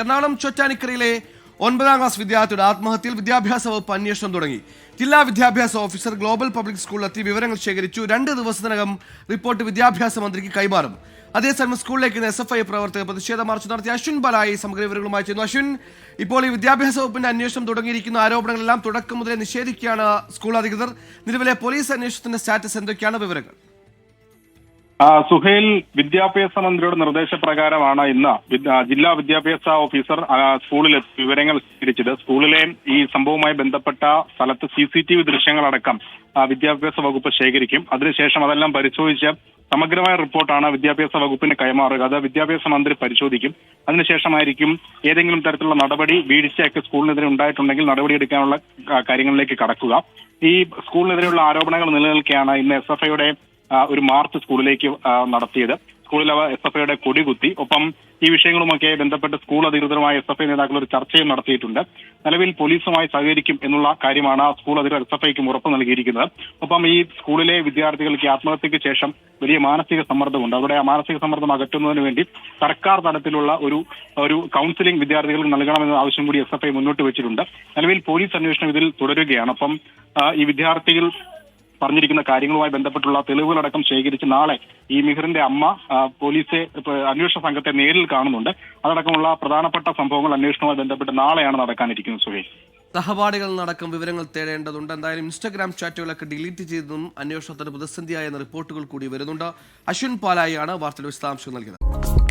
Ernakulam ചോറ്റാനിക്കരയിലെ 9ാം class വിദ്യാർത്ഥിയുടെ ആത്മഹത്യയിൽ വിദ്യാഭ്യാസ വകുപ്പ് അന്വേഷണം തുടങ്ങി. ജില്ലാ വിദ്യാഭ്യാസ ഓഫീസർ ഗ്ലോബൽ പബ്ലിക് സ്കൂളിലെത്തി വിവരങ്ങൾ ശേഖരിച്ചു. 2 ദിവസത്തിനകം റിപ്പോർട്ട് വിദ്യാഭ്യാസ മന്ത്രിക്ക് കൈമാറും. അതേസമയം സ്കൂളിലേക്ക് SFI പ്രവർത്തകർ പ്രതിഷേധ മാർച്ച് നടത്തി. അശ്വിൻ ബാലായി സമഗ്ര വിവരങ്ങളുമായി ചെയ്യുന്നു. അശ്വിൻ, ഇപ്പോൾ ഈ വിദ്യാഭ്യാസ വകുപ്പിന്റെ അന്വേഷണം തുടങ്ങിയിരിക്കുന്ന ആരോപണങ്ങളെല്ലാം തുടക്കം മുതലേ നിഷേധിക്കുകയാണ് സ്കൂൾ അധികൃതർ. നിലവിലെ പോലീസ് അന്വേഷണത്തിന്റെ സ്റ്റാറ്റസ് എന്തൊക്കെയാണ് വിവരങ്ങൾ? സുഹൈൽ, വിദ്യാഭ്യാസ മന്ത്രിയുടെ നിർദ്ദേശപ്രകാരമാണ് ഇന്ന് ജില്ലാ വിദ്യാഭ്യാസ ഓഫീസർ സ്കൂളിൽ വിവരങ്ങൾ സ്വീകരിച്ചത്. സ്കൂളിലെ ഈ സംഭവവുമായി ബന്ധപ്പെട്ട സ്ഥലത്ത് CCTV ദൃശ്യങ്ങളടക്കം വിദ്യാഭ്യാസ വകുപ്പ് ശേഖരിക്കും. അതിനുശേഷം അതെല്ലാം പരിശോധിച്ച് സമഗ്രമായ റിപ്പോർട്ടാണ് വിദ്യാഭ്യാസ വകുപ്പിന് കൈമാറുക. അത് വിദ്യാഭ്യാസ മന്ത്രി പരിശോധിക്കും. അതിനുശേഷമായിരിക്കും ഏതെങ്കിലും തരത്തിലുള്ള നടപടി വീഴ്ചയൊക്കെ സ്കൂളിനെതിരെ ഉണ്ടായിട്ടുണ്ടെങ്കിൽ നടപടിയെടുക്കാനുള്ള കാര്യങ്ങളിലേക്ക് കടക്കുക. ഈ സ്കൂളിനെതിരെയുള്ള ആരോപണങ്ങൾ നിലനിൽക്കെയാണ് ഇന്ന് SFIയുടെ ഒരു മാർച്ച് സ്കൂളിലേക്ക് നടത്തിയത്. സ്കൂളിൽ SFIയുടെ കൊടി കുത്തി. ഒപ്പം ഈ വിഷയങ്ങളുമൊക്കെ ബന്ധപ്പെട്ട് സ്കൂൾ അധികൃതരുമായി SFI നേതാക്കൾ ഒരു ചർച്ചയും നടത്തിയിട്ടുണ്ട്. നിലവിൽ പോലീസുമായി സഹകരിക്കും എന്നുള്ള കാര്യമാണ് സ്കൂൾ അധികൃതർ SFIക്കും ഉറപ്പ് നൽകിയിരിക്കുന്നത്. ഒപ്പം ഈ സ്കൂളിലെ വിദ്യാർത്ഥികൾക്ക് ആത്മഹത്യക്ക് ശേഷം വലിയ മാനസിക സമ്മർദ്ദമുണ്ട്. അവിടെ ആ മാനസിക സമ്മർദ്ദം അകറ്റുന്നതിന് വേണ്ടി സർക്കാർ തലത്തിലുള്ള ഒരു കൗൺസിലിംഗ് വിദ്യാർത്ഥികൾക്ക് നൽകണമെന്ന ആവശ്യം കൂടി SFI മുന്നോട്ട് വെച്ചിട്ടുണ്ട്. നിലവിൽ പോലീസ് അന്വേഷണം ഇതിൽ തുടരുകയാണ്. ഒപ്പം ഈ വിദ്യാർത്ഥികൾ പറഞ്ഞിരിക്കുന്ന കാര്യങ്ങളുമായി ബന്ധപ്പെട്ടുള്ള തെളിവുകളടക്കം ശേഖരിച്ച് നാളെ ഈ മിഹിറിന്റെ അമ്മ പോലീസ് അന്വേഷണ സംഘത്തെ നേരിൽ കാണുന്നുണ്ട്. അതടക്കമുള്ള പ്രധാനപ്പെട്ട സംഭവങ്ങൾ അന്വേഷണവുമായി ബന്ധപ്പെട്ട് നാളെയാണ് നടക്കാനിരിക്കുന്നത്. സുഹേൽ, സഹപാഠികൾ നടക്കം വിവരങ്ങൾ തേടേണ്ടതുണ്ട്. എന്തായാലും ഇൻസ്റ്റാഗ്രാം ചാറ്റുകളൊക്കെ ഡിലീറ്റ് ചെയ്തതും അന്വേഷണത്തിന് പ്രതിസന്ധിയായെന്ന റിപ്പോർട്ടുകൾ കൂടി വരുന്നുണ്ട്. അശ്വിൻ പാലായിയാണ് വാർത്തയുടെ വിശദാംശങ്ങൾ നൽകിയത്.